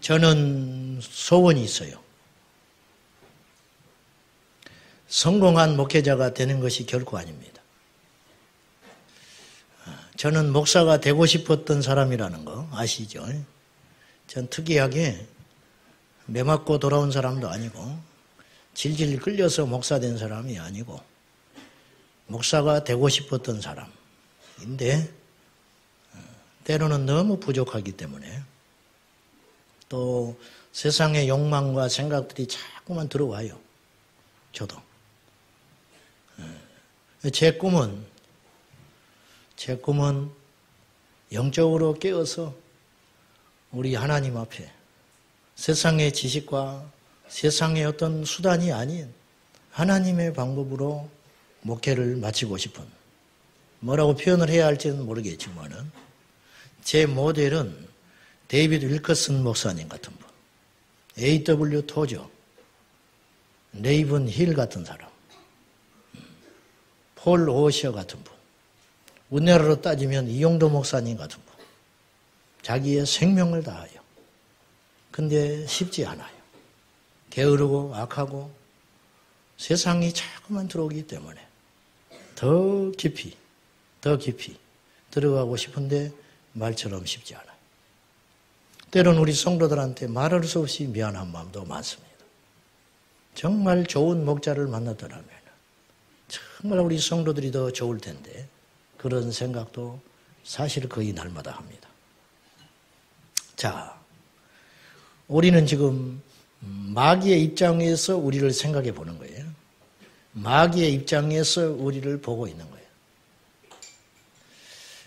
저는 소원이 있어요. 성공한 목회자가 되는 것이 결코 아닙니다. 저는 목사가 되고 싶었던 사람이라는 거 아시죠? 전 특이하게 매 맞고 돌아온 사람도 아니고 질질 끌려서 목사 된 사람이 아니고 목사가 되고 싶었던 사람인데 때로는 너무 부족하기 때문에 또 세상의 욕망과 생각들이 자꾸만 들어와요. 저도. 제 꿈은 영적으로 깨어서 우리 하나님 앞에 세상의 지식과 세상의 어떤 수단이 아닌 하나님의 방법으로 목회를 마치고 싶은, 뭐라고 표현을 해야 할지는 모르겠지만은 제 모델은 데이비드 윌커슨 목사님 같은 분, A.W. 토저, 레이븐 힐 같은 사람, 폴 오셔 같은 분, 우리나라로 따지면 이용도 목사님 같은 분, 자기의 생명을 다하여. 근데 쉽지 않아요. 게으르고 악하고 세상이 자꾸만 들어오기 때문에 더 깊이 들어가고 싶은데 말처럼 쉽지 않아요. 때로는 우리 성도들한테 말할 수 없이 미안한 마음도 많습니다. 정말 좋은 목자를 만났더라면 정말 우리 성도들이 더 좋을 텐데 그런 생각도 사실 거의 날마다 합니다. 자, 우리는 지금 마귀의 입장에서 우리를 생각해 보는 거예요. 마귀의 입장에서 우리를 보고 있는 거예요.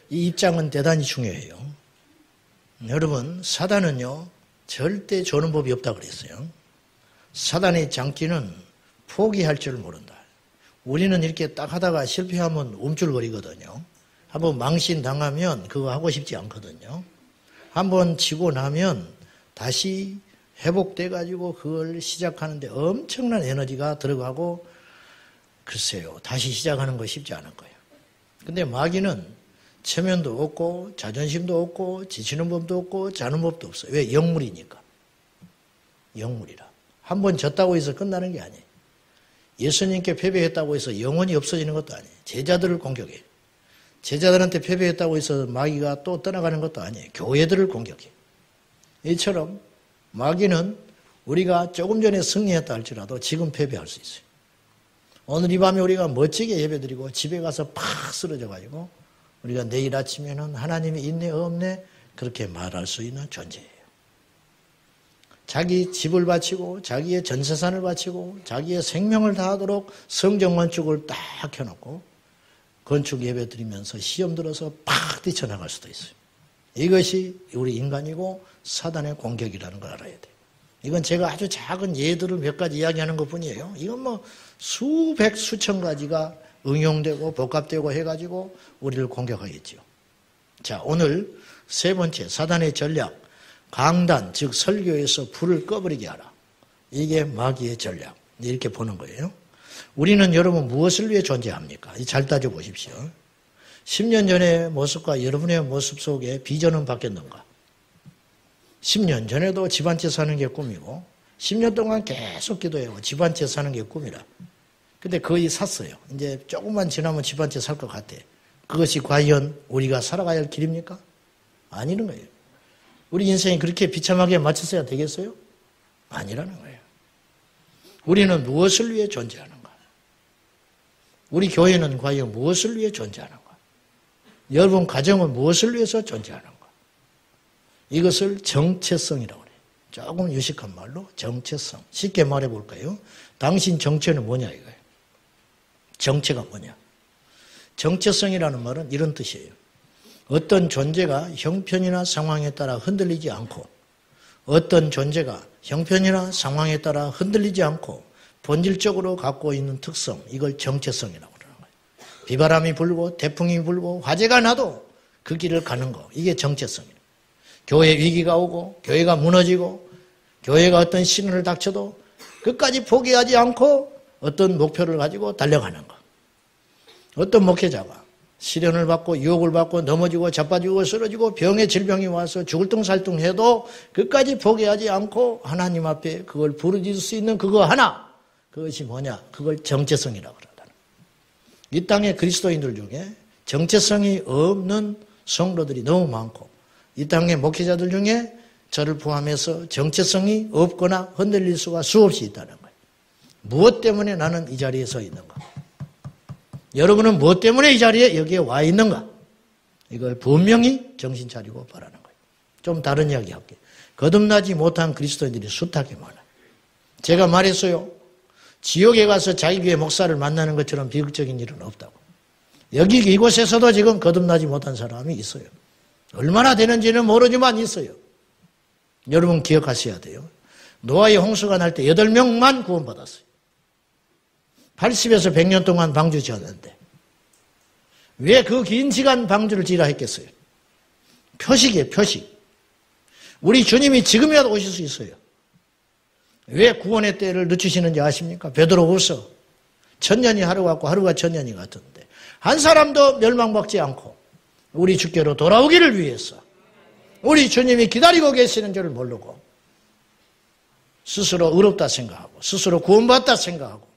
이 입장은 대단히 중요해요. 여러분, 사단은요, 절대 조는 법이 없다고 그랬어요. 사단의 장기는 포기할 줄 모른다. 우리는 이렇게 딱 하다가 실패하면 움찔거리거든요. 한번 망신당하면 그거 하고 싶지 않거든요. 한번 지고 나면 다시 회복돼가지고 그걸 시작하는데 엄청난 에너지가 들어가고, 글쎄요, 다시 시작하는 거 쉽지 않을 거예요. 근데 마귀는 체면도 없고 자존심도 없고 지치는 법도 없고 자는 법도 없어요. 왜? 영물이니까. 영물이라. 한번 졌다고 해서 끝나는 게 아니에요. 예수님께 패배했다고 해서 영원히 없어지는 것도 아니에요. 제자들을 공격해요. 제자들한테 패배했다고 해서 마귀가 또 떠나가는 것도 아니에요. 교회들을 공격해요. 이처럼 마귀는 우리가 조금 전에 승리했다 할지라도 지금 패배할 수 있어요. 오늘 이 밤에 우리가 멋지게 예배드리고 집에 가서 팍 쓰러져가지고 우리가 내일 아침에는 하나님이 있네 없네 그렇게 말할 수 있는 존재예요. 자기 집을 바치고 자기의 전세산을 바치고 자기의 생명을 다하도록 성전 건축을 딱 켜놓고 건축 예배 드리면서 시험 들어서 팍 뛰쳐나갈 수도 있어요. 이것이 우리 인간이고 사단의 공격이라는 걸 알아야 돼요. 이건 제가 아주 작은 예들을 몇 가지 이야기하는 것뿐이에요. 이건 뭐 수백 수천 가지가 응용되고 복합되고 해가지고 우리를 공격하겠죠. 자, 오늘 세 번째 사단의 전략, 강단, 즉 설교에서 불을 꺼버리게 하라. 이게 마귀의 전략. 이렇게 보는 거예요. 우리는 여러분 무엇을 위해 존재합니까? 잘 따져보십시오. 10년 전의 모습과 여러분의 모습 속에 비전은 바뀌었는가? 10년 전에도 집 한 채 사는 게 꿈이고 10년 동안 계속 기도해요. 집 한 채 사는 게 꿈이라. 근데 거의 샀어요. 이제 조금만 지나면 집 한 채 살 것 같아. 그것이 과연 우리가 살아가야 할 길입니까? 아니는 거예요. 우리 인생이 그렇게 비참하게 맞췄어야 되겠어요? 아니라는 거예요. 우리는 무엇을 위해 존재하는가? 우리 교회는 과연 무엇을 위해 존재하는가? 여러분 가정은 무엇을 위해서 존재하는가? 이것을 정체성이라고 그래요. 조금 유식한 말로 정체성. 쉽게 말해볼까요? 당신 정체는 뭐냐 이거예요. 정체가 뭐냐? 정체성이라는 말은 이런 뜻이에요. 어떤 존재가 형편이나 상황에 따라 흔들리지 않고 어떤 존재가 형편이나 상황에 따라 흔들리지 않고 본질적으로 갖고 있는 특성, 이걸 정체성이라고 그러는 거예요. 비바람이 불고 태풍이 불고 화재가 나도 그 길을 가는 거, 이게 정체성이에요. 교회 위기가 오고 교회가 무너지고 교회가 어떤 시련을 닥쳐도 끝까지 포기하지 않고 어떤 목표를 가지고 달려가는 거. 어떤 목회자가 시련을 받고 유혹을 받고 넘어지고 자빠지고 쓰러지고 병에 질병이 와서 죽을둥살둥해도 끝까지 포기하지 않고 하나님 앞에 그걸 부르짖을 수 있는 그거 하나, 그것이 뭐냐? 그걸 정체성이라고 그러다. 이 땅의 그리스도인들 중에 정체성이 없는 성도들이 너무 많고 이 땅의 목회자들 중에 저를 포함해서 정체성이 없거나 흔들릴 수가 수없이 있다는 거예요. 무엇 때문에 나는 이 자리에 서 있는가? 여러분은 무엇 때문에 이 자리에 여기에 와 있는가? 이걸 분명히 정신 차리고 바라는 거예요. 좀 다른 이야기 할게요. 거듭나지 못한 그리스도인들이 숱하게 많아요. 제가 말했어요. 지옥에 가서 자기 교회 목사를 만나는 것처럼 비극적인 일은 없다고. 여기 이곳에서도 지금 거듭나지 못한 사람이 있어요. 얼마나 되는지는 모르지만 있어요. 여러분 기억하셔야 돼요. 노아의 홍수가 날 때 8명만 구원받았어요. 80에서 100년 동안 방주 지었는데 왜 그 긴 시간 방주를 지으라 했겠어요? 표식이에요, 표식. 우리 주님이 지금이라도 오실 수 있어요. 왜 구원의 때를 늦추시는지 아십니까? 베드로후서 1000년이 하루 같고 하루가 1000년이 같은데 한 사람도 멸망받지 않고 우리 주께로 돌아오기를 위해서 우리 주님이 기다리고 계시는 줄을 모르고 스스로 의롭다 생각하고 스스로 구원받다 생각하고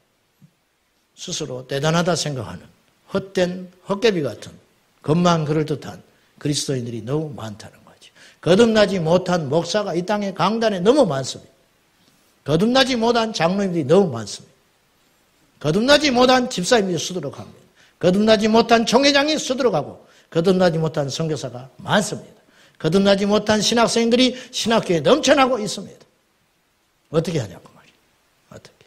스스로 대단하다 생각하는 헛된 헛개비 같은 겉만 그럴듯한 그리스도인들이 너무 많다는 거죠. 거듭나지 못한 목사가 이 땅의 강단에 너무 많습니다. 거듭나지 못한 장로님들이 너무 많습니다. 거듭나지 못한 집사님들이 수두룩합니다. 거듭나지 못한 총회장이 수두룩하고 거듭나지 못한 선교사가 많습니다. 거듭나지 못한 신학생들이 신학교에 넘쳐나고 있습니다. 어떻게 하냐고 말이에요. 어떻게.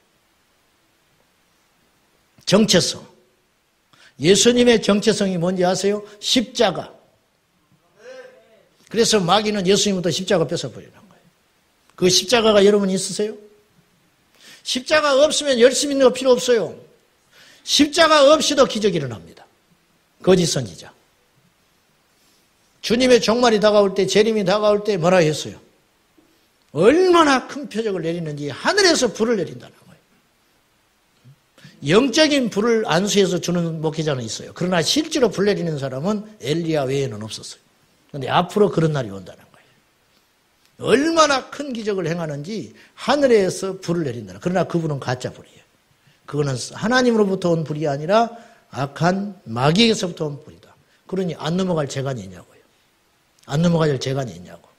정체성. 예수님의 정체성이 뭔지 아세요? 십자가. 그래서 마귀는 예수님부터 십자가 뺏어버리는 거예요. 그 십자가가 여러분 있으세요? 십자가 없으면 열심히 있는 거 필요 없어요. 십자가 없이도 기적이 일어납니다. 거짓 선지자. 주님의 종말이 다가올 때, 재림이 다가올 때 뭐라 했어요? 얼마나 큰 표적을 내리는지 하늘에서 불을 내린다는 거예요. 영적인 불을 안수해서 주는 목회자는 있어요. 그러나 실제로 불 내리는 사람은 엘리야 외에는 없었어요. 그런데 앞으로 그런 날이 온다는 거예요. 얼마나 큰 기적을 행하는지 하늘에서 불을 내린다는 거예요. 그러나 그 불은 가짜 불이에요. 그거는 하나님으로부터 온 불이 아니라 악한 마귀에게서부터 온 불이다. 그러니 안 넘어갈 재간이 있냐고요. 안 넘어갈 재간이 있냐고.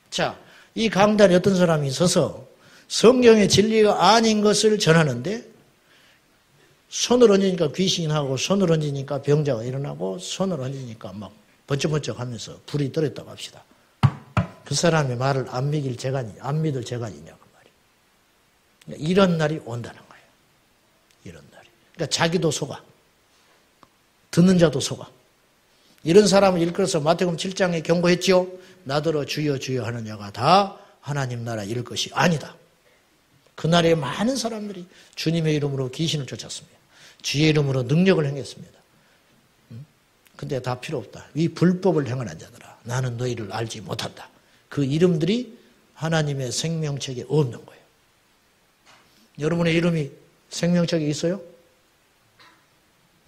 자, 이 강단에 어떤 사람이 있어서 성경의 진리가 아닌 것을 전하는데 손을 얹으니까 귀신이 나고 손을 얹으니까 병자가 일어나고 손을 얹으니까 막 번쩍번쩍 하면서 불이 떨어졌다고 합시다. 그 사람의 말을 안 믿을 재간이 있냐고 말이에요. 이런 날이 온다는 거예요. 이런 날이. 그러니까 자기도 속아. 듣는 자도 속아. 이런 사람을 일컬어서 마태복음 7장에 경고했지요. 나더러 주여 주여 하는 자가 다 하나님 나라 이룰 것이 아니다. 그날에 많은 사람들이 주님의 이름으로 귀신을 쫓았습니다. 주의 이름으로 능력을 행했습니다. 근데 다 필요 없다. 이 불법을 행하는 자들아 나는 너희를 알지 못한다. 그 이름들이 하나님의 생명책에 없는 거예요. 여러분의 이름이 생명책에 있어요?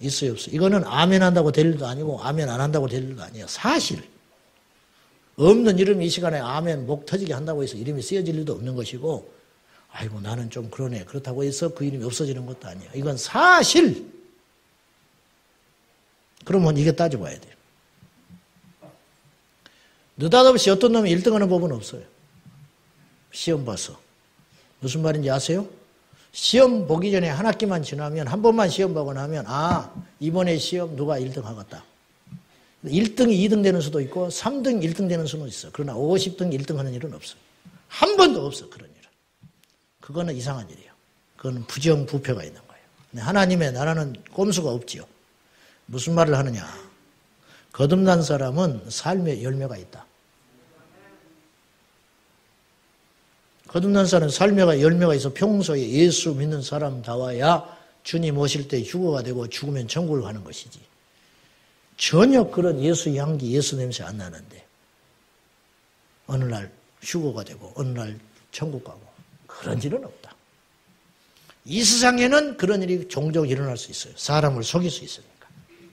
있어요, 없어요? 이거는 아멘 한다고 될 일도 아니고 아멘 안 한다고 될 일도 아니에요. 사실. 없는 이름이 이 시간에 아멘 목 터지게 한다고 해서 이름이 쓰여질 일도 없는 것이고 아이고 나는 좀 그러네. 그렇다고 해서 그 이름이 없어지는 것도 아니에요. 이건 사실. 그러면 이게 따져봐야 돼요. 느닷없이 어떤 놈이 1등하는 법은 없어요. 시험 봐서. 무슨 말인지 아세요? 시험 보기 전에 한 학기만 지나면 한 번만 시험 보고 나면 아 이번에 시험 누가 1등 하겠다. 1등이 2등 되는 수도 있고 3등 1등 되는 수도 있어. 그러나 50등 1등 하는 일은 없어요. 한 번도 없어 그런 일은. 그거는 이상한 일이에요. 그거는 부정부패가 있는 거예요. 하나님의 나라는 꼼수가 없지요. 무슨 말을 하느냐. 거듭난 사람은 삶의 열매가 있다. 거듭난 사람은 삶의 열매가 있어 평소에 예수 믿는 사람다워야 주님 오실 때 휴거가 되고 죽으면 천국을 가는 것이지. 전혀 그런 예수 향기, 예수 냄새 안 나는데 어느 날 휴거가 되고 어느 날 천국 가고 그런 일은 없다. 이 세상에는 그런 일이 종종 일어날 수 있어요. 사람을 속일 수 있으니까.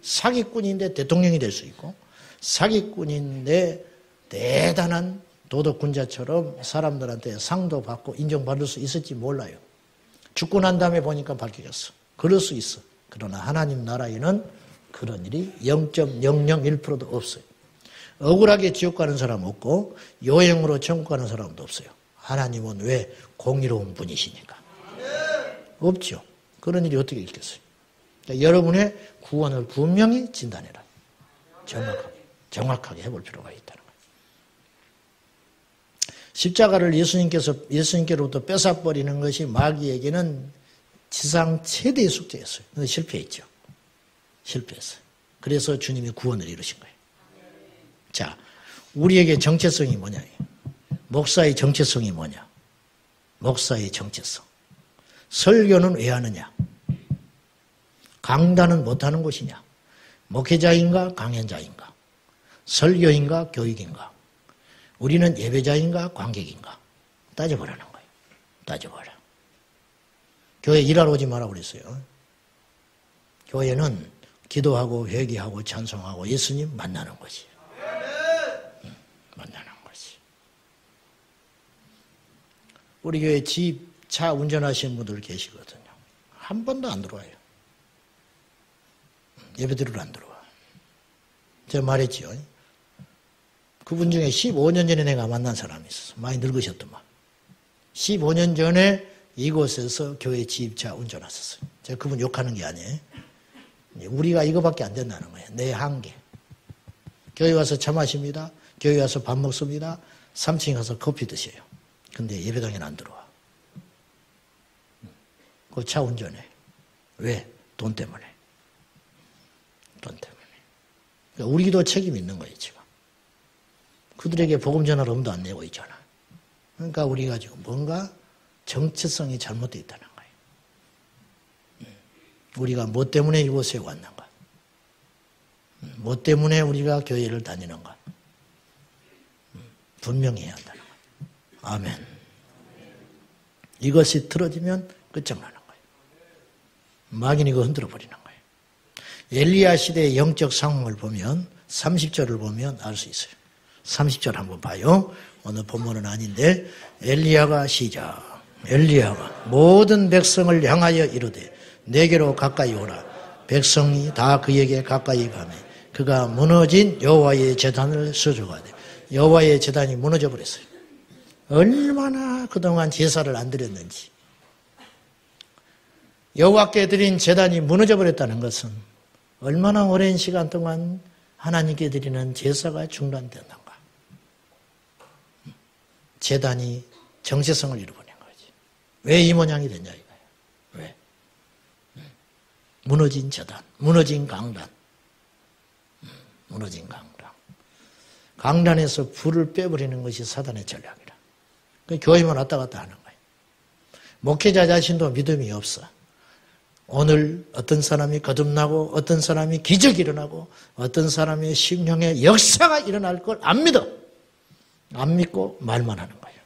사기꾼인데 대통령이 될 수 있고 사기꾼인데 대단한 도덕군자처럼 사람들한테 상도 받고 인정받을 수 있을지 몰라요. 죽고 난 다음에 보니까 밝혀졌어. 그럴 수 있어. 그러나 하나님 나라에는 그런 일이 0.001%도 없어요. 억울하게 지옥 가는 사람 없고 요행으로 천국 가는 사람도 없어요. 하나님은 왜 공의로운 분이시니까. 없죠. 그런 일이 어떻게 있겠어요. 그러니까 여러분의 구원을 분명히 진단해라. 정확하게 해볼 필요가 있다는 거예요. 십자가를 예수님께로부터 뺏어버리는 것이 마귀에게는 지상 최대의 숙제였어요. 근데 실패했죠. 실패했어요. 그래서 주님이 구원을 이루신 거예요. 자, 우리에게 정체성이 뭐냐? 목사의 정체성이 뭐냐? 목사의 정체성. 설교는 왜 하느냐? 강단은 못하는 곳이냐? 목회자인가 강연자인가? 설교인가 교육인가? 우리는 예배자인가 관객인가? 따져보라는 거예요. 따져보라. 교회 일하러 오지 마라 그랬어요. 교회는 기도하고 회개하고 찬송하고 예수님 만나는 것이에요. 만나는 것이. 우리 교회 집, 차 운전하시는 분들 계시거든요. 한 번도 안 들어와요. 예배드리러 안 들어와. 제가 말했지요. 그분 중에 15년 전에 내가 만난 사람이 있었어. 많이 늙으셨더만. 15년 전에 이곳에서 교회 집차 운전하셨어요. 제가 그분 욕하는 게 아니에요. 우리가 이거밖에 안 된다는 거예요. 내 한계. 교회 와서 차 마십니다. 교회 와서 밥 먹습니다. 3층에 가서 커피 드셔요. 근데 예배당에는 안 들어와. 그 차 운전해. 왜? 돈 때문에. 돈 때문에. 그러니까 우리도 책임이 있는 거예요, 지금. 그들에게 복음 전할 엄도 안 내고 있잖아. 그러니까 우리가 지금 뭔가 정체성이 잘못되어 있다는 거예요. 우리가 뭐 때문에 이곳에 왔는가? 뭐 때문에 우리가 교회를 다니는가? 분명히 해야 한다는 거예요. 아멘. 이것이 틀어지면 끝장나는 거예요. 마귀는 이거 흔들어 버리는 거예요. 엘리야 시대의 영적 상황을 보면 30절을 보면 알 수 있어요. 30절 한번 봐요. 오늘 본문은 아닌데 엘리야가 시작. 엘리야가 모든 백성을 향하여 이르되 내게로 가까이 오라. 백성이 다 그에게 가까이 가매 그가 무너진 여호와의 제단을 수주하되 여호와의 제단이 무너져 버렸어요. 얼마나 그동안 제사를 안 드렸는지. 여호와께 드린 제단이 무너져 버렸다는 것은 얼마나 오랜 시간 동안 하나님께 드리는 제사가 중단되었는가. 제단이 정체성을 잃어버린 거지. 왜 이 모양이 됐냐 이거예요. 왜? 무너진 제단, 무너진 강단. 무너진 강단. 강단에서 불을 빼버리는 것이 사단의 전략이라. 교회만 왔다 갔다 하는 거예요. 목회자 자신도 믿음이 없어. 오늘 어떤 사람이 거듭나고 어떤 사람이 기적이 일어나고 어떤 사람의 심령의 역사가 일어날 걸 안 믿어. 안 믿고 말만 하는 거예요.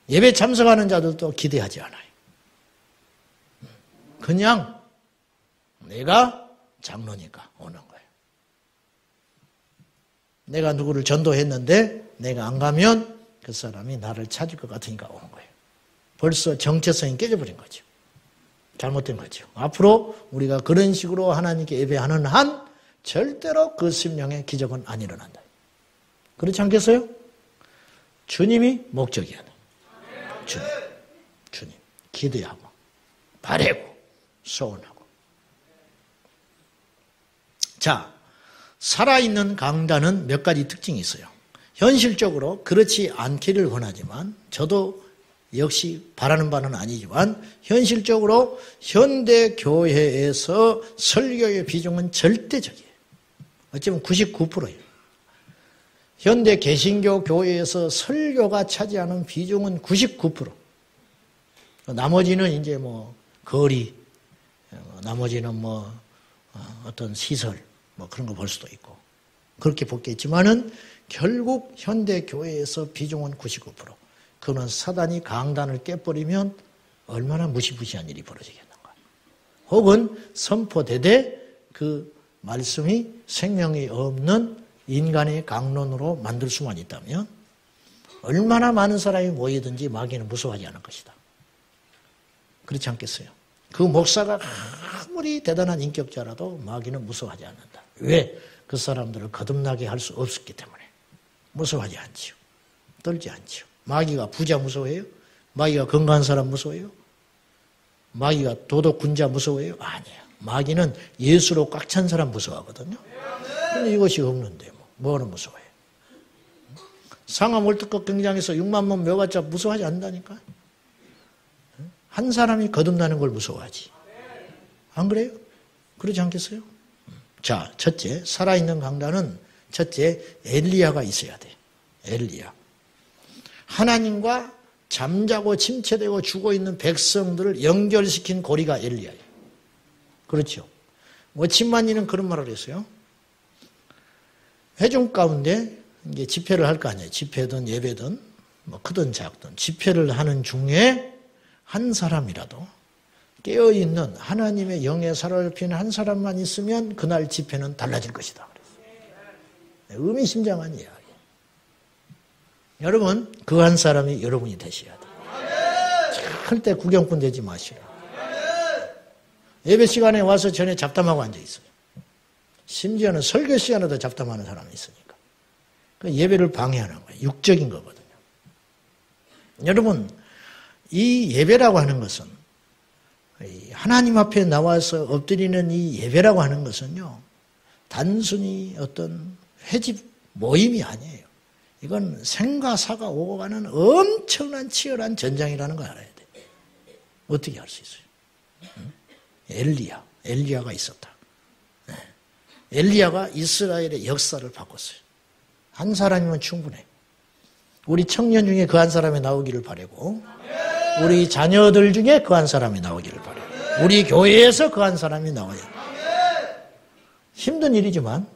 예배 참석하는 자들도 기대하지 않아요. 그냥 내가 장로니까 오는 거예요. 내가 누구를 전도했는데 내가 안 가면 그 사람이 나를 찾을 것 같으니까 오는 거예요. 벌써 정체성이 깨져버린 거죠. 잘못된 거죠. 앞으로 우리가 그런 식으로 하나님께 예배하는 한 절대로 그 심령의 기적은 안 일어난다. 그렇지 않겠어요? 주님이 목적이야. 주님. 기도하고, 바라고, 소원하고. 자, 살아있는 강단은 몇 가지 특징이 있어요. 현실적으로 그렇지 않기를 원하지만, 저도 역시 바라는 바는 아니지만, 현실적으로 현대교회에서 설교의 비중은 절대적이에요. 어쩌면 99%예요. 현대 개신교 교회에서 설교가 차지하는 비중은 99%. 나머지는 이제 뭐 거리, 나머지는 뭐 어떤 시설, 뭐 그런 거 볼 수도 있고 그렇게 보겠지만은 결국 현대 교회에서 비중은 99%. 그는 사단이 강단을 깨버리면 얼마나 무시무시한 일이 벌어지겠는가. 혹은 선포되되 그 말씀이 생명이 없는 인간의 강론으로 만들 수만 있다면 얼마나 많은 사람이 모이든지 마귀는 무서워하지 않을 것이다. 그렇지 않겠어요? 그 목사가 아무리 대단한 인격자라도 마귀는 무서워하지 않는다. 왜? 그 사람들을 거듭나게 할 수 없었기 때문에. 무서워하지 않지요. 떨지 않지요. 마귀가 부자 무서워해요? 마귀가 건강한 사람 무서워해요? 마귀가 도덕군자 무서워해요? 아니에요. 마귀는 예수로 꽉 찬 사람 무서워하거든요. 근데 이것이 없는데 뭐는 무서워해요? 상암 월드컵 경기장에서 6만 명 묘가자 무서워하지 않는다니까. 한 사람이 거듭나는 걸 무서워하지. 안 그래요? 그러지 않겠어요? 자, 첫째, 살아있는 강단은 첫째, 엘리야가 있어야 돼. 엘리야. 하나님과 잠자고 침체되고 죽어있는 백성들을 연결시킨 고리가 엘리야예요. 그렇죠? 워치만이는 그런 말을 했어요. 회중 가운데 이제 집회를 할 거 아니에요. 집회든 예배든 뭐 크든 작든 집회를 하는 중에 한 사람이라도 깨어있는 하나님의 영에 사로잡힌 한 사람만 있으면 그날 집회는 달라질 것이다. 의미심장한 이야기. 여러분, 그 한 사람이 여러분이 되셔야 돼요. 절대 구경꾼 되지 마시라. 예배 시간에 와서 전에 잡담하고 앉아있어요. 심지어는 설교 시간에도 잡담하는 사람이 있으니까. 그 예배를 방해하는 거예요. 육적인 거거든요. 여러분, 이 예배라고 하는 것은 하나님 앞에 나와서 엎드리는 이 예배라고 하는 것은요. 단순히 어떤 회집 모임이 아니에요. 이건 생과 사가 오고 가는 엄청난 치열한 전장이라는 걸 알아야 돼. 어떻게 할 수 있어요? 엘리야가 있었다. 엘리야가 이스라엘의 역사를 바꿨어요. 한 사람이면 충분해. 우리 청년 중에 그 한 사람이 나오기를 바라고, 우리 자녀들 중에 그 한 사람이 나오기를 바라고, 우리 교회에서 그 한 사람이 나와야 돼. 힘든 일이지만,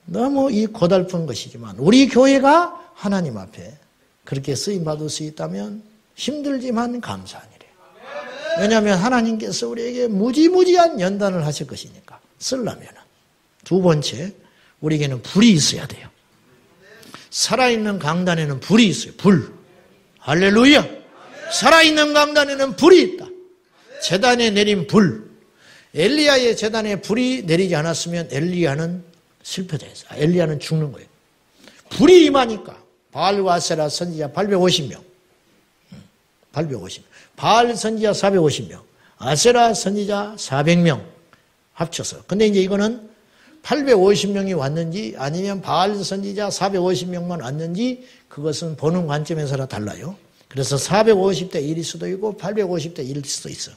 너무 이 고달픈 것이지만, 우리 교회가 하나님 앞에 그렇게 쓰임받을 수 있다면 힘들지만 감사한 일이에요. 왜냐하면 하나님께서 우리에게 무지무지한 연단을 하실 것이니까. 쓰려면. 두 번째, 우리에게는 불이 있어야 돼요. 살아있는 강단에는 불이 있어요. 불. 할렐루야. 살아있는 강단에는 불이 있다. 제단에 내린 불. 엘리야의 제단에 불이 내리지 않았으면 엘리야는 실패됐어요. 엘리야는 죽는 거예요. 불이 임하니까 바알과 아세라 선지자 850명. 850명. 바알 선지자 450명. 아세라 선지자 400명 합쳐서. 근데 이제 이거는 850명이 왔는지 아니면 바알 선지자 450명만 왔는지 그것은 보는 관점에서라 달라요. 그래서 450대 1일 수도 있고 850대 1일 수도 있어.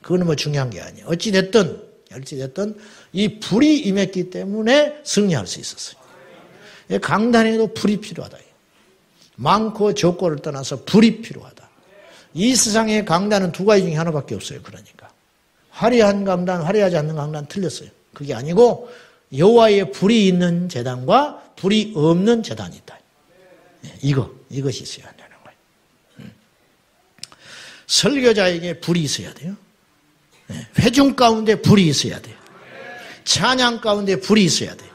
그거는 뭐 중요한 게 아니에요. 어찌됐든 이 불이 임했기 때문에 승리할 수 있었어요. 강단에도 불이 필요하다. 많고 적고를 떠나서 불이 필요하다. 이 세상의 강단은 두 가지 중에 하나밖에 없어요. 그러니까 화려한 강단, 화려하지 않는 강단 틀렸어요. 그게 아니고 여호와의 불이 있는 제단과 불이 없는 제단이 있다. 이것이 있어야 한다는 거예요. 설교자에게 불이 있어야 돼요. 회중 가운데 불이 있어야 돼요. 찬양 가운데 불이 있어야 돼요.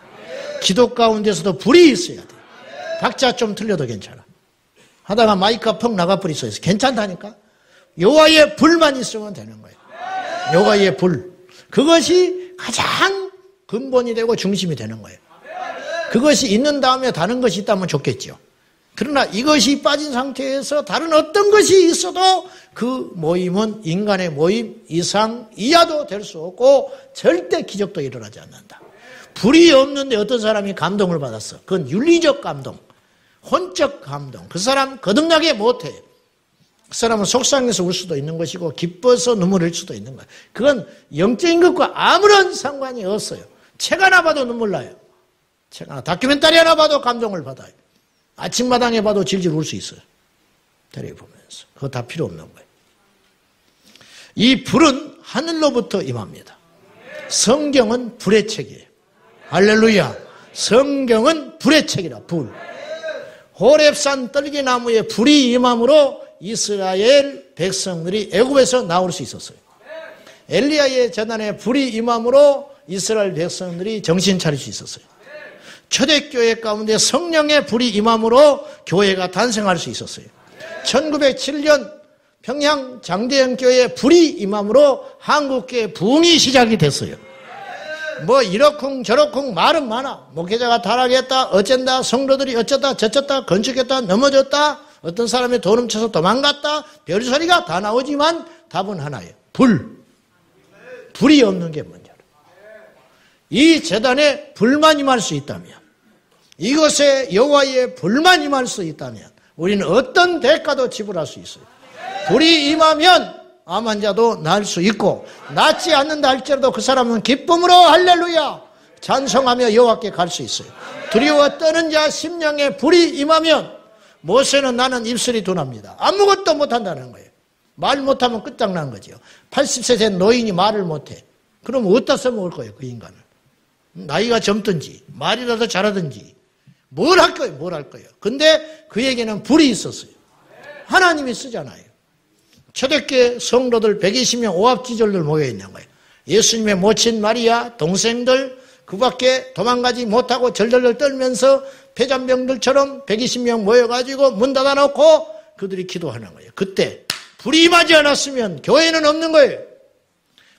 기도 가운데서도 불이 있어야 돼요. 박자 좀 틀려도 괜찮아. 하다가 마이크가 펑 나가버리 있어요. 괜찮다니까. 여호와의 불만 있으면 되는 거예요. 여호와의 불. 그것이 가장 근본이 되고 중심이 되는 거예요. 그것이 있는 다음에 다른 것이 있다면 좋겠죠. 그러나 이것이 빠진 상태에서 다른 어떤 것이 있어도 그 모임은 인간의 모임 이상 이하도 될 수 없고 절대 기적도 일어나지 않는다. 불이 없는데 어떤 사람이 감동을 받았어. 그건 윤리적 감동, 혼적 감동. 그 사람 거듭나게 못해. 그 사람은 속상해서 울 수도 있는 것이고 기뻐서 눈물 흘릴 수도 있는 거예요. 그건 영적인 것과 아무런 상관이 없어요. 책 하나 봐도 눈물 나요. 책 하나, 다큐멘터리 하나 봐도 감동을 받아요. 아침마당에 봐도 질질 울 수 있어요. 텔레비보면서. 그거 다 필요 없는 거예요. 이 불은 하늘로부터 임합니다. 성경은 불의 책이에요. 할렐루야. 성경은 불의 책이라. 불. 호렙산 떨기나무에 불이 임함으로 이스라엘 백성들이 애굽에서 나올 수 있었어요. 엘리야의 재단에 불이 임함으로 이스라엘 백성들이 정신 차릴 수 있었어요. 초대교회 가운데 성령의 불이 임함으로 교회가 탄생할 수 있었어요. 1907년 평양 장대영 교회에 불이 임함으로 한국교회 부흥이 시작이 됐어요. 뭐 이러쿵 저러쿵 말은 많아. 목회자가 타락했다, 어쩐다, 성도들이 어쩌다 저쩌다, 건축했다, 넘어졌다, 어떤 사람이 돈 훔쳐서 도망갔다, 별소리가 다 나오지만 답은 하나예요. 불이 없는 게 문제라. 이 제단에 불만 임할 수 있다면, 이것에 여호와의 불만 임할 수 있다면 우리는 어떤 대가도 지불할 수 있어요. 불이 임하면 암 환자도 나을 수 있고, 낫지 않는다 할지라도 그 사람은 기쁨으로 할렐루야 찬송하며 여호와께 갈 수 있어요. 두려워 떠는 자 심령에 불이 임하면, 모세는 나는 입술이 둔합니다. 아무것도 못한다는 거예요. 말 못하면 끝장난 거죠. 80세 된 노인이 말을 못해. 그럼 어디다 써먹을 거예요, 그 인간을? 나이가 젊든지 말이라도 잘하든지 뭘 할 거예요, 뭘 할 거예요. 근데 그에게는 불이 있었어요. 하나님이 쓰잖아요. 초대교회 성도들 120명 오합지졸들 모여있는 거예요. 예수님의 모친 마리아, 동생들, 그 밖에 도망가지 못하고 절절절 떨면서 폐잔병들처럼 120명 모여가지고 문 닫아놓고 그들이 기도하는 거예요. 그때 불이 임하지 않았으면 교회는 없는 거예요.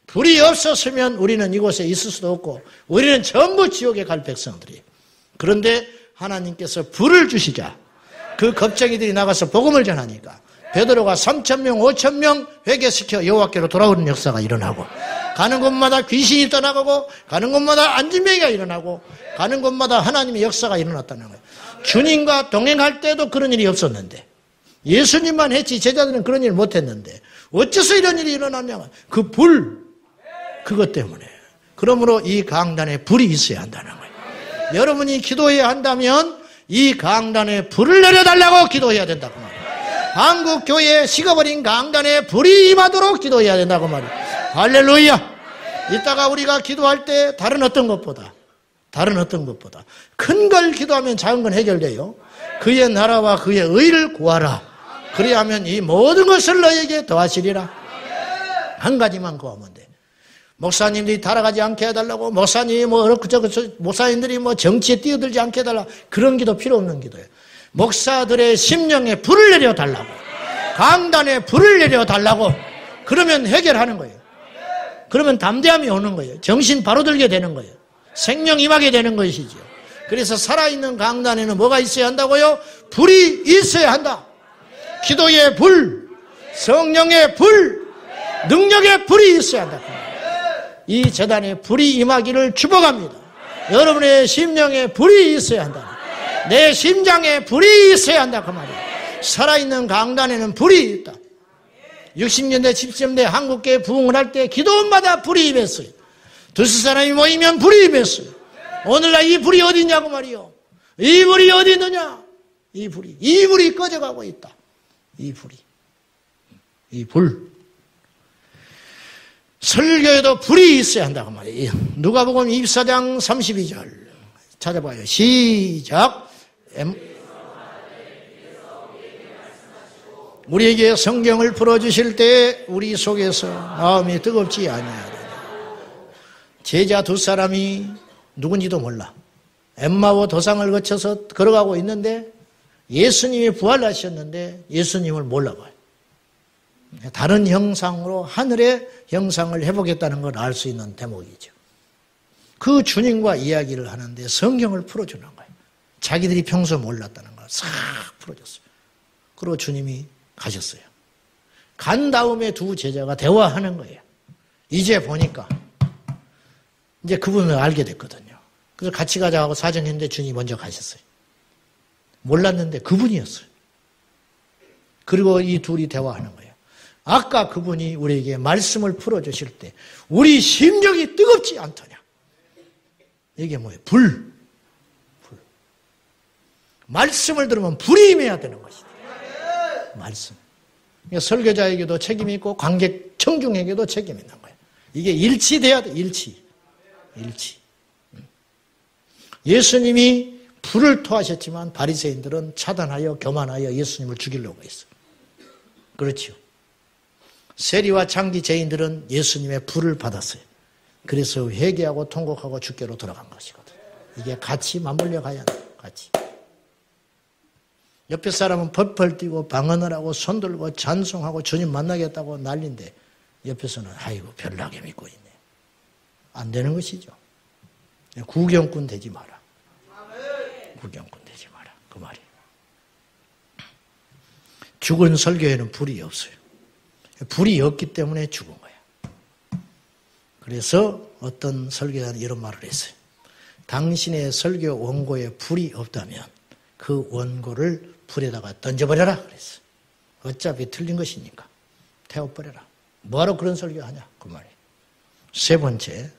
불이 없었으면 우리는 이곳에 있을 수도 없고 우리는 전부 지옥에 갈 백성들이에요. 그런데 하나님께서 불을 주시자 그 겁쟁이들이 나가서 복음을 전하니까 베드로가 3,000명, 5,000명 회개시켜 여호와께로 돌아오는 역사가 일어나고, 가는 곳마다 귀신이 떠나가고, 가는 곳마다 안진병이가 일어나고, 가는 곳마다 하나님의 역사가 일어났다는 거예요. 주님과 동행할 때도 그런 일이 없었는데, 예수님만 했지 제자들은 그런 일 못했는데 어째서 이런 일이 일어났냐면 그 불, 그것 때문에. 그러므로 이 강단에 불이 있어야 한다는 거예요. 여러분이 기도해야 한다면 이 강단에 불을 내려달라고 기도해야 된다고 말이에요. 한국 교회에 식어버린 강단에 불이 임하도록 기도해야 된다고 말이에요. 할렐루야. 이따가 우리가 기도할 때 다른 어떤 것보다 큰 걸 기도하면 작은 건 해결돼요. 그의 나라와 그의 의를 구하라. 그래야 하면 이 모든 것을 너에게 더하시리라. 한 가지만 구하면 돼. 목사님들이 타락하지 않게 해달라고, 목사님이 목사님들이 정치에 뛰어들지 않게 해달라. 그런 기도 필요 없는 기도예요. 목사들의 심령에 불을 내려달라고, 강단에 불을 내려달라고. 그러면 해결하는 거예요. 그러면 담대함이 오는 거예요. 정신 바로 들게 되는 거예요. 생명 임하게 되는 것이죠. 그래서 살아있는 강단에는 뭐가 있어야 한다고요? 불이 있어야 한다. 기도의 불, 성령의 불, 능력의 불이 있어야 한다. 이 제단에 불이 임하기를 축복합니다. 여러분의 심령에 불이 있어야 한다. 내 심장에 불이 있어야 한다 그 말이에요. 살아있는 강단에는 불이 있다. 60년대 70년대 한국교회 부흥을 할 때 기도원마다 불이 임했어요. 두세 사람이 모이면 불이 임했어요. 오늘날 이 불이 어디 있냐고 말이요. 이 불이 어디 있느냐. 이 불이 꺼져가고 있다. 이 불. 설교에도 불이 있어야 한다고 말이에요. 누가복음 24장 32절 찾아봐요. 시작. 우리에게 성경을 풀어주실 때 우리 속에서 마음이 뜨겁지 아니하리라. 제자 두 사람이 누군지도 몰라. 엠마오 도상을 거쳐서 걸어가고 있는데 예수님이 부활하셨는데 예수님을 몰라봐요. 다른 형상으로 하늘의 형상을 해보겠다는 걸 알 수 있는 대목이죠. 그 주님과 이야기를 하는데 성경을 풀어주는 거예요. 자기들이 평소 몰랐다는 걸 싹 풀어줬어요. 그리고 주님이 가셨어요. 간 다음에 두 제자가 대화하는 거예요. 이제 보니까 이제 그분을 알게 됐거든요. 그래서 같이 가자고 사정했는데 주님이 먼저 가셨어요. 몰랐는데 그분이었어요. 그리고 이 둘이 대화하는 거예요. 아까 그분이 우리에게 말씀을 풀어주실 때 우리 심정이 뜨겁지 않더냐. 이게 뭐예요? 불. 말씀을 들으면 불이 임해야 되는 것이다. 말씀. 그러니까 설교자에게도 책임이 있고 관객 청중에게도 책임이 있는 거예요. 이게 일치돼야 돼. 일치. 예수님이 불을 토하셨지만 바리새인들은 차단하여 교만하여 예수님을 죽이려고 했어요. 그렇죠. 세리와 창기 죄인들은 예수님의 불을 받았어요. 그래서 회개하고 통곡하고 주께로 돌아간 것이거든. 이게 같이 맞물려 가야 돼. 같이. 옆에 사람은 펄펄 뛰고 방언을 하고 손들고 찬송하고 주님 만나겠다고 난리인데 옆에서는 아이고 별나게 믿고 있네. 안 되는 것이죠. 구경꾼 되지 마라. 구경꾼 되지 마라. 그 말이에요. 죽은 설교에는 불이 없어요. 불이 없기 때문에 죽은 거야. 그래서 어떤 설교자는 이런 말을 했어요. 당신의 설교 원고에 불이 없다면 그 원고를 불에다가 던져버려라 그랬어요. 어차피 틀린 것이니까 태워버려라. 뭐하러 그런 설교하냐 그 말이에요. 세 번째,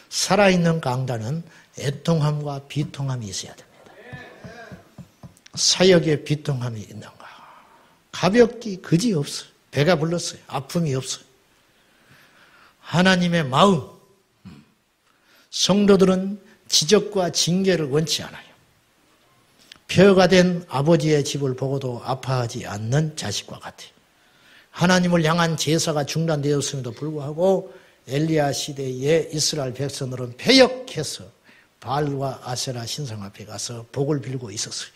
살아있는 강단은 애통함과 비통함이 있어야 됩니다. 사역에 비통함이 있는가? 가볍기 그지 없어요. 배가 불렀어요. 아픔이 없어요. 하나님의 마음. 성도들은 지적과 징계를 원치 않아요. 폐허가 된 아버지의 집을 보고도 아파하지 않는 자식과 같아요. 하나님을 향한 제사가 중단되었음에도 불구하고 엘리야 시대의 이스라엘 백성들은 패역해서 바알과 아세라 신상 앞에 가서 복을 빌고 있었어요.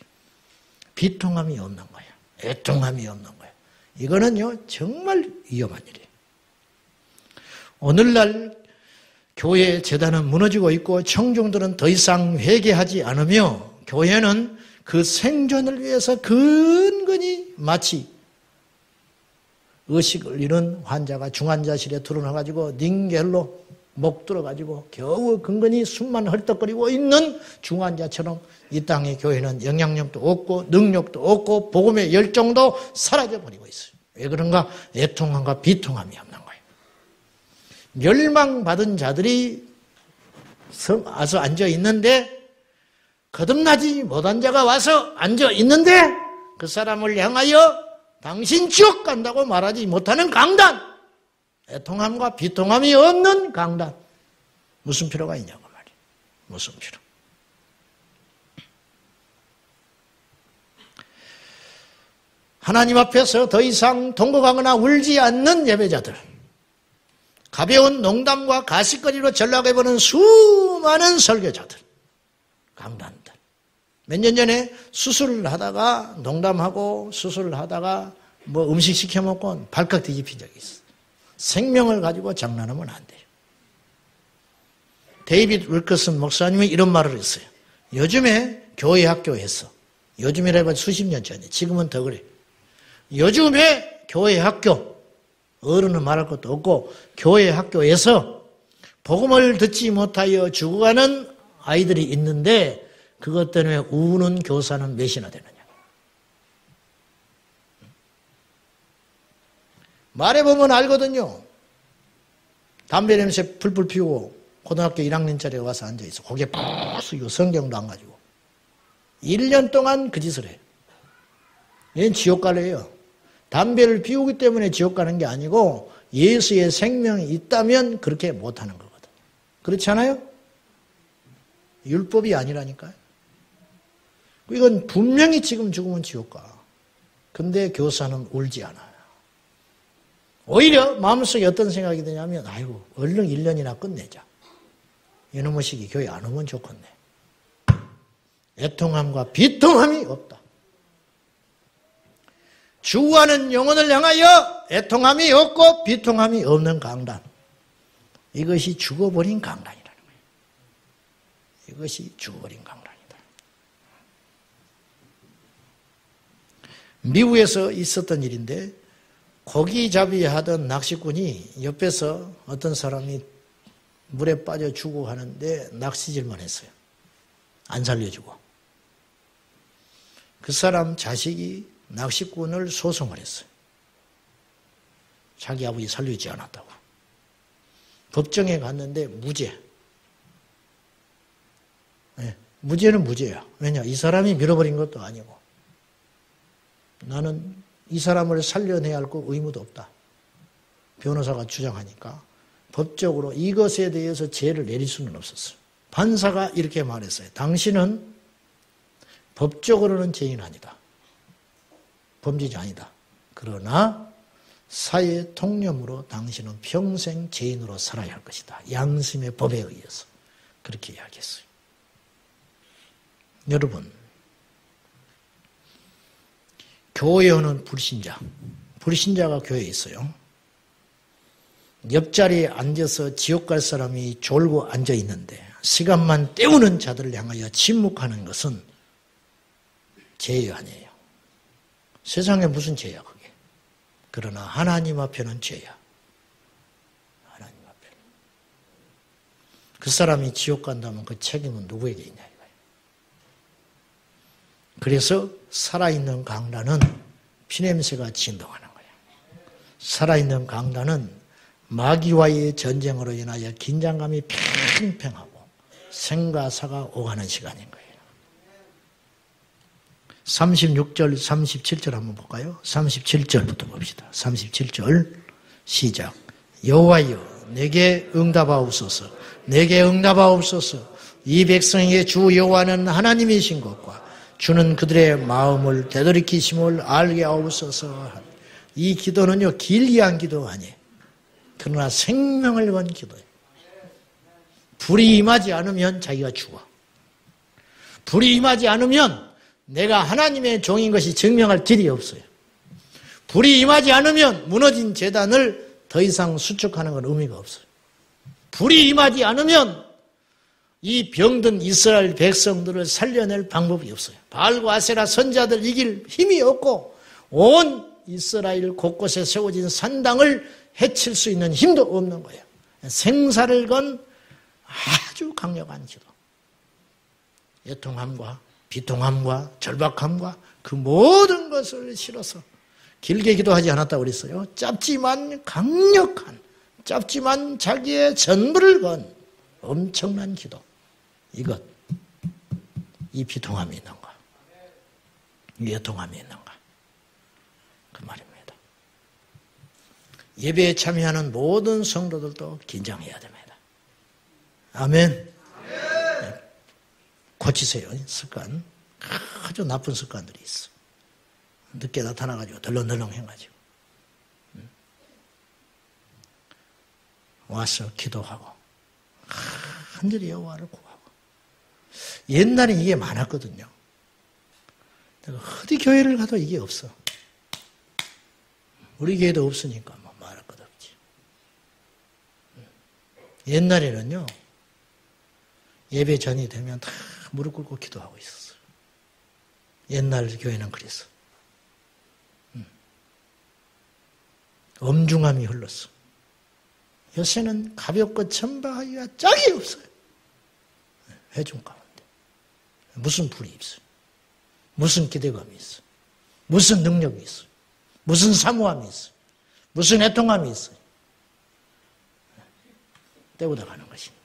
비통함이 없는 거예요. 애통함이 없는 거예요. 이거는요 정말 위험한 일이에요. 오늘날 교회 재단은 무너지고 있고 청중들은 더 이상 회개하지 않으며 교회는 그 생존을 위해서 근근히 마치 의식을 잃은 환자가 중환자실에 들어놔가지고 닝겔로 목 들어가지고 겨우 근근히 숨만 헐떡거리고 있는 중환자처럼 이 땅의 교회는 영향력도 없고 능력도 없고 복음의 열정도 사라져버리고 있어요. 왜 그런가? 애통함과 비통함이 없는 거예요. 멸망받은 자들이 와서 앉아있는데 거듭나지 못한 자가 와서 앉아있는데 그 사람을 향하여 당신 지옥 간다고 말하지 못하는 강단, 애통함과 비통함이 없는 강단. 무슨 필요가 있냐고 말이에요. 무슨 필요. 하나님 앞에서 더 이상 통곡하거나 울지 않는 예배자들, 가벼운 농담과 가십거리로 전락해보는 수많은 설교자들, 강단들. 몇 년 전에 수술을 하다가 농담하고 수술을 하다가 뭐 음식 시켜 먹고 발칵 뒤집힌 적이 있어. 생명을 가지고 장난하면 안 돼요. 데이빗 윌커슨 목사님이 이런 말을 했어요. 요즘에 교회 학교에서, 요즘이라 해봐 수십 년 전에, 지금은 더 그래. 요즘에 교회 학교, 어른은 말할 것도 없고 교회 학교에서 복음을 듣지 못하여 죽어가는 아이들이 있는데 그것 때문에 우는 교사는 몇이나 되느냐. 말해보면 알거든요. 담배 냄새 풀풀 피우고 고등학교 1학년짜리 와서 앉아있어. 고개 푹 숙이고 성경도 안 가지고 1년 동안 그 짓을 해요. 얘는 지옥 갈래요. 담배를 피우기 때문에 지옥 가는 게 아니고 예수의 생명이 있다면 그렇게 못하는 거거든. 그렇지 않아요? 율법이 아니라니까요. 이건 분명히 지금 죽으면 지옥 가. 근데 교사는 울지 않아요. 오히려 마음속에 어떤 생각이 드냐면 아이고 얼른 1년이나 끝내자. 이놈의 시기 교회 안 오면 좋겠네. 애통함과 비통함이 없다. 주구하는 영혼을 향하여 애통함이 없고 비통함이 없는 강단. 이것이 죽어버린 강단이라는 거예요. 이것이 죽어버린 강단이다. 미국에서 있었던 일인데 고기잡이 하던 낚시꾼이 옆에서 어떤 사람이 물에 빠져 죽고 하는데 낚시질만 했어요. 안 살려주고. 그 사람 자식이 낚시꾼을 소송을 했어요. 자기 아버지 살려주지 않았다고. 법정에 갔는데 무죄. 네, 무죄는 무죄야. 왜냐? 이 사람이 밀어버린 것도 아니고 나는 이 사람을 살려내야 할 거 의무도 없다. 변호사가 주장하니까 법적으로 이것에 대해서 죄를 내릴 수는 없었어요. 판사가 이렇게 말했어요. 당신은 법적으로는 죄인 아니다. 범죄자 아니다. 그러나 사회 통념으로 당신은 평생 죄인으로 살아야 할 것이다. 양심의 법에 의해서 그렇게 이야기했어요. 여러분, 교회에 오는 불신자가 교회에 있어요. 옆자리에 앉아서 지옥 갈 사람이 졸고 앉아 있는데 시간만 때우는 자들을 향하여 침묵하는 것은 죄가 아니에요. 세상에 무슨 죄야 그게. 그러나 하나님 앞에는 죄야. 하나님 앞에는. 그 사람이 지옥 간다면 그 책임은 누구에게 있냐 이거예요. 그래서 살아있는 강단은 피냄새가 진동하는 거예요. 살아있는 강단은 마귀와의 전쟁으로 인하여 긴장감이 팽팽하고 생가사가 오가는 시간인 거예요. 36절, 37절 한번 볼까요? 37절부터 봅시다. 37절 시작. 여호와여 내게 응답하옵소서. 내게 응답하옵소서. 이 백성에게 주 여호와는 하나님이신 것과 주는 그들의 마음을 되돌이키심을 알게 하옵소서. 이 기도는요 길게 한 기도가 아니에요. 그러나 생명을 건 기도예요. 불이 임하지 않으면 자기가 죽어. 불이 임하지 않으면 내가 하나님의 종인 것이 증명할 길이 없어요. 불이 임하지 않으면 무너진 제단을 더 이상 수축하는 건 의미가 없어요. 불이 임하지 않으면 이 병든 이스라엘 백성들을 살려낼 방법이 없어요. 바알과 아세라 선자들 이길 힘이 없고 온 이스라엘 곳곳에 세워진 산당을 해칠 수 있는 힘도 없는 거예요. 생사를 건 아주 강력한 기도. 애통함과 비통함과 절박함과 그 모든 것을 실어서 길게 기도하지 않았다고 그랬어요. 짧지만 강력한, 짧지만 자기의 전부를 건 엄청난 기도. 이것, 이 비통함이 있는가? 이 애통함이 있는가? 그 말입니다. 예배에 참여하는 모든 성도들도 긴장해야 됩니다. 아멘. 고치세요. 습관. 아주 나쁜 습관들이 있어. 늦게 나타나가지고 덜렁덜렁 해가지고 와서 기도하고 간절히 여호와를 구하고. 옛날에 이게 많았거든요. 내가 어디 교회를 가도 이게 없어. 우리 교회도 없으니까 뭐 말할 것 없지. 옛날에는요 예배 전이 되면 다 무릎 꿇고 기도하고 있었어요. 옛날 교회는 그랬어. 엄중함이 흘렀어. 요새는 가볍고 천박하기가 짝이 없어요. 회중 가운데. 무슨 불이 있어요. 무슨 기대감이 있어요. 무슨 능력이 있어요. 무슨 사모함이 있어요. 무슨 애통함이 있어요. 때우다 가는 것인데.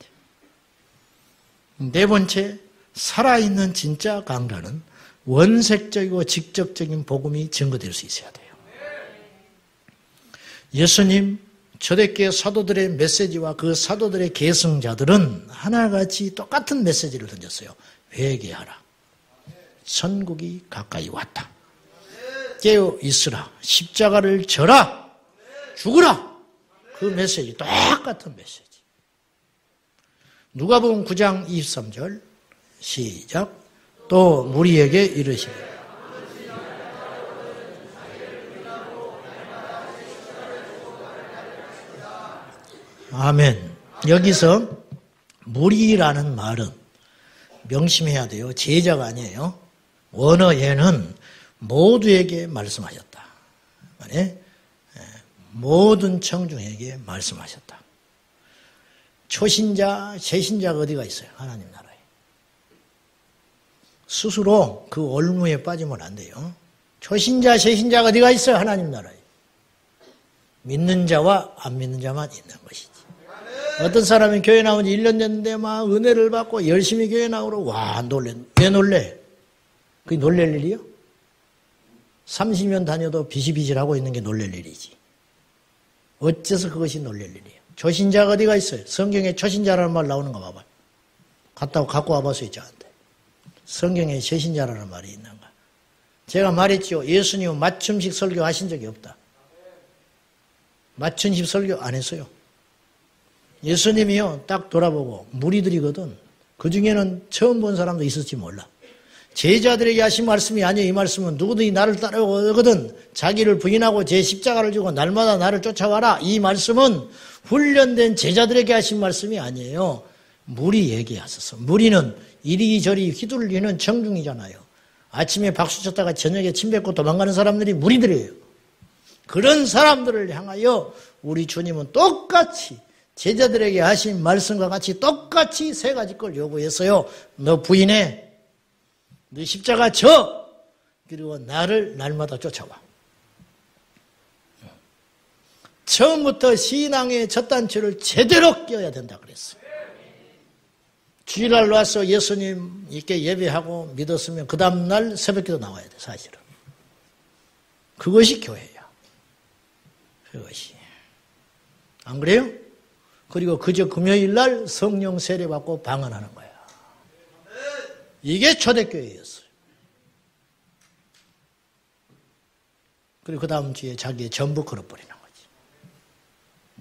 네 번째, 살아있는 진짜 강단은 원색적이고 직접적인 복음이 증거될 수 있어야 돼요. 예수님, 초대교회 사도들의 메시지와 그 사도들의 계승자들은 하나같이 똑같은 메시지를 던졌어요. 회개하라. 천국이 가까이 왔다. 깨어 있으라. 십자가를 져라. 죽으라. 그 메시지, 똑같은 메시지. 누가복음 9장 23절 시작. 또 무리에게 이르시되 아멘. 여기서 무리라는 말은 명심해야 돼요. 제자가 아니에요. 원어에는 모두에게 말씀하셨다. 모든 청중에게 말씀하셨다. 초신자, 새신자가 어디가 있어요? 하나님 나라에. 스스로 그 올무에 빠지면 안 돼요. 초신자, 새신자가 어디가 있어요? 하나님 나라에. 믿는 자와 안 믿는 자만 있는 것이지. 어떤 사람이 교회 나온 지 1년 됐는데 막 은혜를 받고 열심히 교회 나오러 와 놀래. 왜 놀래? 그게 놀랄 일이요? 30년 다녀도 비실비실하고 있는 게 놀랄 일이지. 어째서 그것이 놀랄 일이에요? 초신자가 어디가 있어요? 성경에 초신자라는 말 나오는 거 봐봐. 갖고 와봐서 있지 않은데. 성경에 새신자라는 말이 있는가? 제가 말했죠. 예수님은 맞춤식 설교하신 적이 없다. 맞춘식 설교 안 했어요. 예수님이요, 딱 돌아보고 무리들이거든. 그 중에는 처음 본 사람도 있을지 몰라. 제자들에게 하신 말씀이 아니에요. 이 말씀은 누구든지 나를 따라오거든 자기를 부인하고 제 십자가를 지고 날마다 나를 쫓아와라. 이 말씀은 훈련된 제자들에게 하신 말씀이 아니에요. 무리에게 하셨어. 무리는 이리저리 휘둘리는 청중이잖아요. 아침에 박수 쳤다가 저녁에 침 뱉고 도망가는 사람들이 무리들이에요. 그런 사람들을 향하여 우리 주님은 똑같이 제자들에게 하신 말씀과 같이 똑같이 세 가지 걸 요구했어요. 너 부인해. 너 십자가 져. 그리고 나를 날마다 쫓아와. 처음부터 신앙의 첫 단추를 제대로 껴야 된다 그랬어요. 주일날 와서 예수님 있게 예배하고 믿었으면 그 다음날 새벽기도 나와야 돼. 사실은. 그것이 교회야. 그것이. 안 그래요? 그리고 그저 금요일날 성령 세례받고 방언하는 거야. 이게 초대교회였어요. 그리고 그 다음 주에 자기의 전부 걸어버리는 거지.